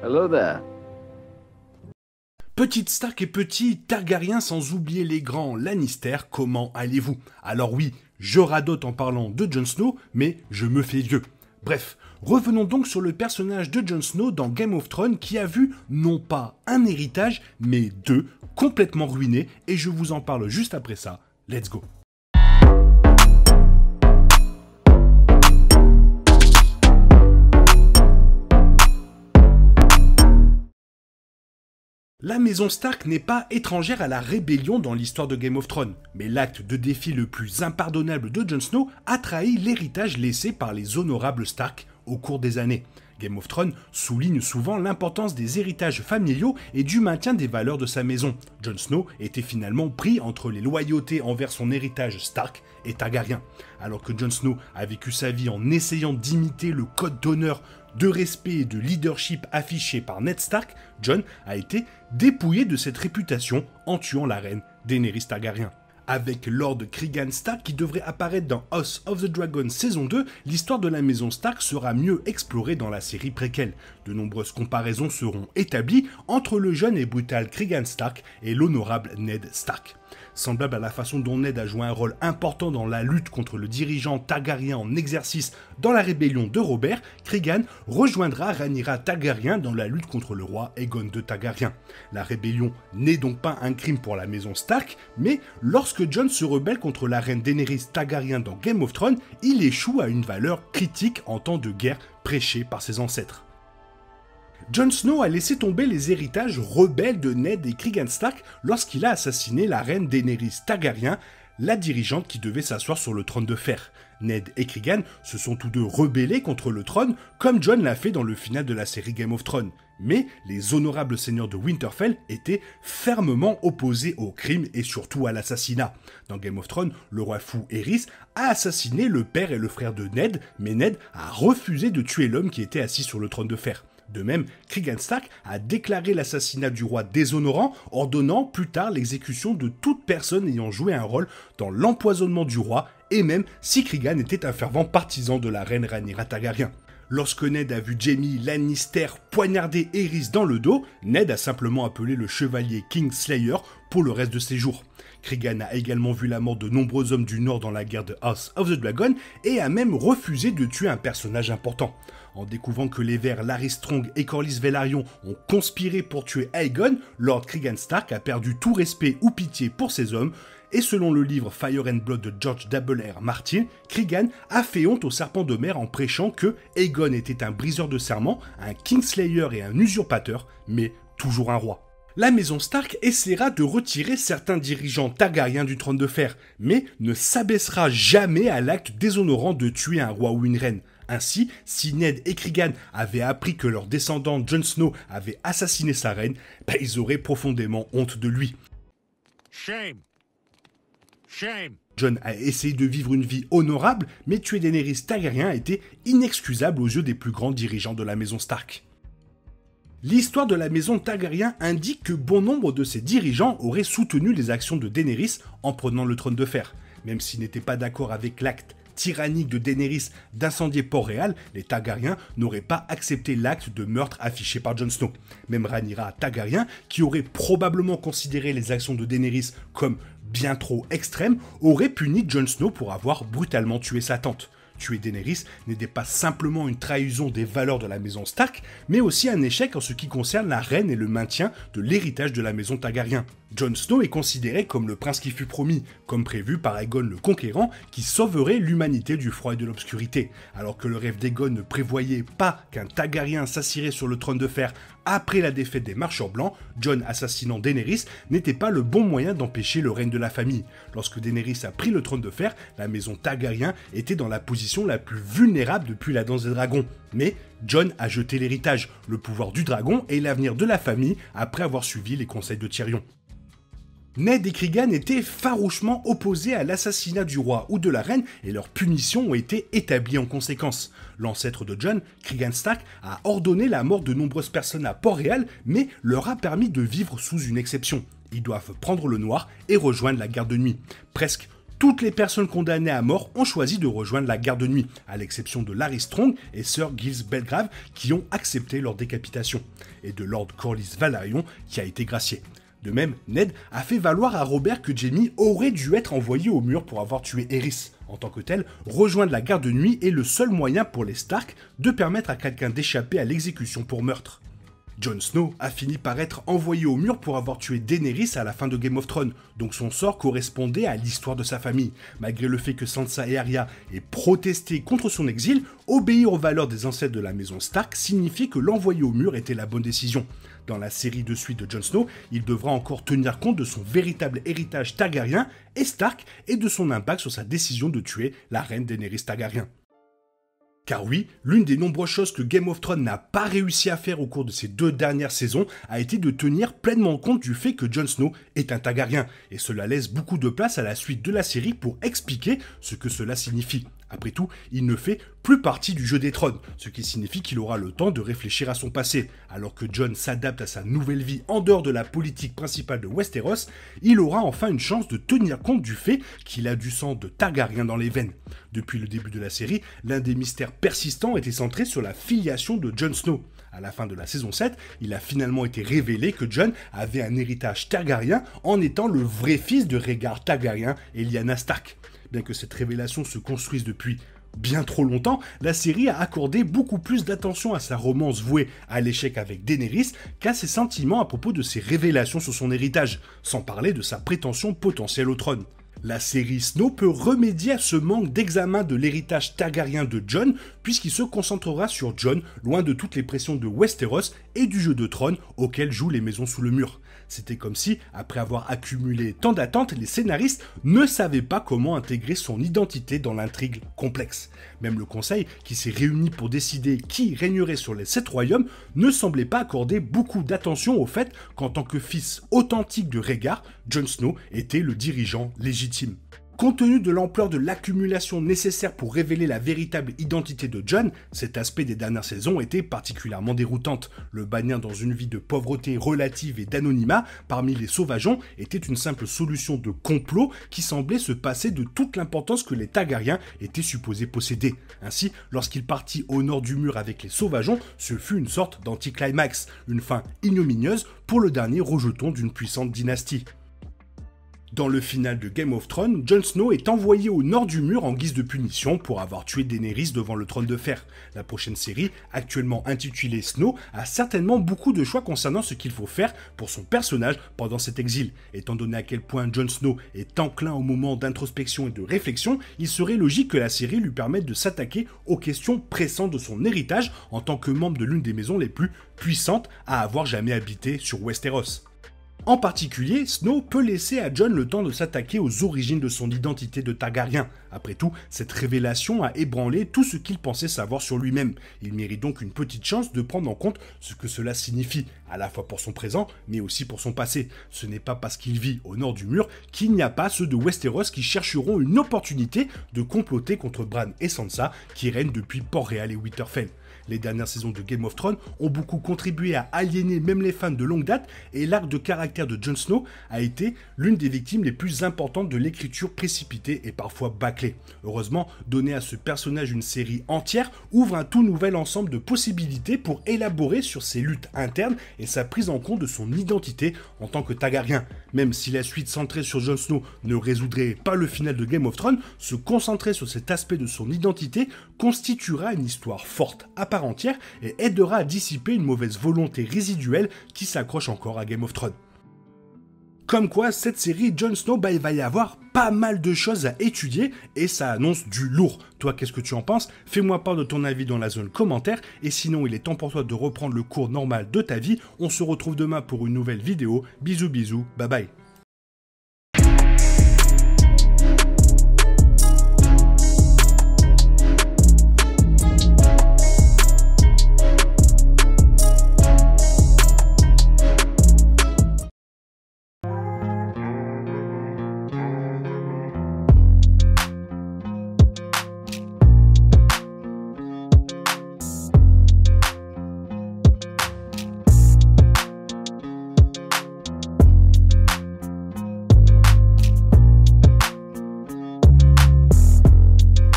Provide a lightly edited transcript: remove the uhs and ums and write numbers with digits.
Hello there. Petite Stark et petit Targaryen sans oublier les grands Lannister, comment allez-vous? Alors oui, je radote en parlant de Jon Snow, mais je me fais vieux. Bref, revenons donc sur le personnage de Jon Snow dans Game of Thrones qui a vu non pas un héritage, mais deux complètement ruinés, et je vous en parle juste après ça. Let's go. La maison Stark n'est pas étrangère à la rébellion dans l'histoire de Game of Thrones, mais l'acte de défi le plus impardonnable de Jon Snow a trahi l'héritage laissé par les honorables Stark au cours des années. Game of Thrones souligne souvent l'importance des héritages familiaux et du maintien des valeurs de sa maison. Jon Snow était finalement pris entre les loyautés envers son héritage Stark et Targaryen. Alors que Jon Snow a vécu sa vie en essayant d'imiter le code d'honneur, de respect et de leadership affiché par Ned Stark, Jon a été dépouillé de cette réputation en tuant la reine Daenerys Targaryen. Avec Lord Cregan Stark qui devrait apparaître dans House of the Dragon saison 2, l'histoire de la maison Stark sera mieux explorée dans la série préquelle. De nombreuses comparaisons seront établies entre le jeune et brutal Cregan Stark et l'honorable Ned Stark. Semblable à la façon dont Ned a joué un rôle important dans la lutte contre le dirigeant Targaryen en exercice dans la rébellion de Robert, Cregan rejoindra Rhaenyra Targaryen dans la lutte contre le roi Aegon II Targaryen. La rébellion n'est donc pas un crime pour la maison Stark, mais lorsque Jon se rebelle contre la reine Daenerys Targaryen dans Game of Thrones, il échoue à une valeur critique en temps de guerre prêchée par ses ancêtres. Jon Snow a laissé tomber les héritages rebelles de Ned et Cregan Stark lorsqu'il a assassiné la reine Daenerys Targaryen, la dirigeante qui devait s'asseoir sur le trône de fer. Ned et Cregan se sont tous deux rebellés contre le trône, comme Jon l'a fait dans le final de la série Game of Thrones. Mais les honorables seigneurs de Winterfell étaient fermement opposés au crime et surtout à l'assassinat. Dans Game of Thrones, le roi fou Aerys a assassiné le père et le frère de Ned, mais Ned a refusé de tuer l'homme qui était assis sur le trône de fer. De même, Cregan Stark a déclaré l'assassinat du roi déshonorant, ordonnant plus tard l'exécution de toute personne ayant joué un rôle dans l'empoisonnement du roi, et même si Cregan était un fervent partisan de la reine Rhaenyra Targaryen. Lorsque Ned a vu Jaime Lannister poignarder Aerys dans le dos, Ned a simplement appelé le chevalier Kingslayer pour le reste de ses jours. Cregan a également vu la mort de nombreux hommes du Nord dans la guerre de House of the Dragon et a même refusé de tuer un personnage important. En découvrant que les Verts Larys Strong et Corlys Velaryon ont conspiré pour tuer Aegon, Lord Cregan Stark a perdu tout respect ou pitié pour ses hommes, et selon le livre Fire and Blood de George R. Martin, Cregan a fait honte aux serpents de mer en prêchant que Aegon était un briseur de serments, un Kingslayer et un usurpateur, mais toujours un roi. La maison Stark essaiera de retirer certains dirigeants Targaryens du trône de fer, mais ne s'abaissera jamais à l'acte déshonorant de tuer un roi ou une reine. Ainsi, si Ned et Cregan avaient appris que leur descendant Jon Snow avait assassiné sa reine, ils auraient profondément honte de lui. Shame. Shame. Jon a essayé de vivre une vie honorable, mais tuer Daenerys Targaryen était inexcusable aux yeux des plus grands dirigeants de la maison Stark. L'histoire de la maison Targaryen indique que bon nombre de ses dirigeants auraient soutenu les actions de Daenerys en prenant le trône de fer. Même s'ils n'étaient pas d'accord avec l'acte tyrannique de Daenerys d'incendier Port-Réal, les Targaryens n'auraient pas accepté l'acte de meurtre affiché par Jon Snow. Même Rhaenyra Targaryen, qui aurait probablement considéré les actions de Daenerys comme bien trop extrêmes, aurait puni Jon Snow pour avoir brutalement tué sa tante. Tuer Daenerys n'était pas simplement une trahison des valeurs de la maison Stark, mais aussi un échec en ce qui concerne la reine et le maintien de l'héritage de la maison Targaryen. Jon Snow est considéré comme le prince qui fut promis, comme prévu par Aegon le Conquérant, qui sauverait l'humanité du froid et de l'obscurité. Alors que le rêve d'Aegon ne prévoyait pas qu'un Targaryen s'assirait sur le trône de fer après la défaite des Marcheurs Blancs, Jon assassinant Daenerys n'était pas le bon moyen d'empêcher le règne de la famille. Lorsque Daenerys a pris le trône de fer, la maison Targaryen était dans la position la plus vulnérable depuis la danse des dragons. Mais Jon a jeté l'héritage, le pouvoir du dragon et l'avenir de la famille après avoir suivi les conseils de Tyrion. Ned et Cregan étaient farouchement opposés à l'assassinat du roi ou de la reine et leurs punitions ont été établies en conséquence. L'ancêtre de Jon, Cregan Stark, a ordonné la mort de nombreuses personnes à Port-Réal, mais leur a permis de vivre sous une exception. Ils doivent prendre le noir et rejoindre la garde de nuit. Presque toutes les personnes condamnées à mort ont choisi de rejoindre la garde de nuit, à l'exception de Larry Strong et Sir Giles Belgrave qui ont accepté leur décapitation, et de Lord Corlys Velaryon qui a été gracié. De même, Ned a fait valoir à Robert que Jaime aurait dû être envoyé au mur pour avoir tué Aerys. En tant que tel, rejoindre la garde de nuit est le seul moyen pour les Stark de permettre à quelqu'un d'échapper à l'exécution pour meurtre. Jon Snow a fini par être envoyé au mur pour avoir tué Daenerys à la fin de Game of Thrones, donc son sort correspondait à l'histoire de sa famille. Malgré le fait que Sansa et Arya aient protesté contre son exil, obéir aux valeurs des ancêtres de la maison Stark signifiait que l'envoyer au mur était la bonne décision. Dans la série de suite de Jon Snow, il devra encore tenir compte de son véritable héritage Targaryen et Stark et de son impact sur sa décision de tuer la reine Daenerys Targaryen. Car oui, l'une des nombreuses choses que Game of Thrones n'a pas réussi à faire au cours de ces 2 dernières saisons a été de tenir pleinement compte du fait que Jon Snow est un Targaryen, et cela laisse beaucoup de place à la suite de la série pour expliquer ce que cela signifie. Après tout, il ne fait plus partie du jeu des trônes, ce qui signifie qu'il aura le temps de réfléchir à son passé. Alors que Jon s'adapte à sa nouvelle vie en dehors de la politique principale de Westeros, il aura enfin une chance de tenir compte du fait qu'il a du sang de Targaryen dans les veines. Depuis le début de la série, l'un des mystères persistants était centré sur la filiation de Jon Snow. À la fin de la saison 7, il a finalement été révélé que Jon avait un héritage Targaryen en étant le vrai fils de Rhaegar Targaryen et Lyanna Stark. Bien que cette révélation se construise depuis bien trop longtemps, la série a accordé beaucoup plus d'attention à sa romance vouée à l'échec avec Daenerys qu'à ses sentiments à propos de ses révélations sur son héritage, sans parler de sa prétention potentielle au trône. La série Snow peut remédier à ce manque d'examen de l'héritage targaryen de Jon, puisqu'il se concentrera sur Jon, loin de toutes les pressions de Westeros et du jeu de trône auquel jouent les maisons sous le mur. C'était comme si, après avoir accumulé tant d'attentes, les scénaristes ne savaient pas comment intégrer son identité dans l'intrigue complexe. Même le conseil, qui s'est réuni pour décider qui régnerait sur les 7 royaumes, ne semblait pas accorder beaucoup d'attention au fait qu'en tant que fils authentique de Rhaegar, Jon Snow était le dirigeant légitime. Compte tenu de l'ampleur de l'accumulation nécessaire pour révéler la véritable identité de Jon, cet aspect des dernières saisons était particulièrement déroutante. Le bannir dans une vie de pauvreté relative et d'anonymat parmi les sauvageons était une simple solution de complot qui semblait se passer de toute l'importance que les Targaryens étaient supposés posséder. Ainsi, lorsqu'il partit au nord du mur avec les sauvageons, ce fut une sorte d'anticlimax, une fin ignominieuse pour le dernier rejeton d'une puissante dynastie. Dans le final de Game of Thrones, Jon Snow est envoyé au nord du mur en guise de punition pour avoir tué Daenerys devant le trône de fer. La prochaine série, actuellement intitulée Snow, a certainement beaucoup de choix concernant ce qu'il faut faire pour son personnage pendant cet exil. Étant donné à quel point Jon Snow est enclin au moment d'introspection et de réflexion, il serait logique que la série lui permette de s'attaquer aux questions pressantes de son héritage en tant que membre de l'une des maisons les plus puissantes à avoir jamais habité sur Westeros. En particulier, Snow peut laisser à Jon le temps de s'attaquer aux origines de son identité de Targaryen. Après tout, cette révélation a ébranlé tout ce qu'il pensait savoir sur lui-même. Il mérite donc une petite chance de prendre en compte ce que cela signifie, à la fois pour son présent, mais aussi pour son passé. Ce n'est pas parce qu'il vit au nord du mur qu'il n'y a pas ceux de Westeros qui chercheront une opportunité de comploter contre Bran et Sansa, qui règnent depuis Port-Réal et Winterfell. Les dernières saisons de Game of Thrones ont beaucoup contribué à aliéner même les fans de longue date et l'arc de caractère de Jon Snow a été l'une des victimes les plus importantes de l'écriture précipitée et parfois bâclée. Heureusement, donner à ce personnage une série entière ouvre un tout nouvel ensemble de possibilités pour élaborer sur ses luttes internes et sa prise en compte de son identité en tant que Targaryen. Même si la suite centrée sur Jon Snow ne résoudrait pas le final de Game of Thrones, se concentrer sur cet aspect de son identité constituera une histoire forte à part entière et aidera à dissiper une mauvaise volonté résiduelle qui s'accroche encore à Game of Thrones. Comme quoi, cette série Jon Snow, il va y avoir pas mal de choses à étudier et ça annonce du lourd. Toi, qu'est-ce que tu en penses? Fais-moi part de ton avis dans la zone commentaire et sinon, il est temps pour toi de reprendre le cours normal de ta vie. On se retrouve demain pour une nouvelle vidéo. Bisous, bisous, bye bye.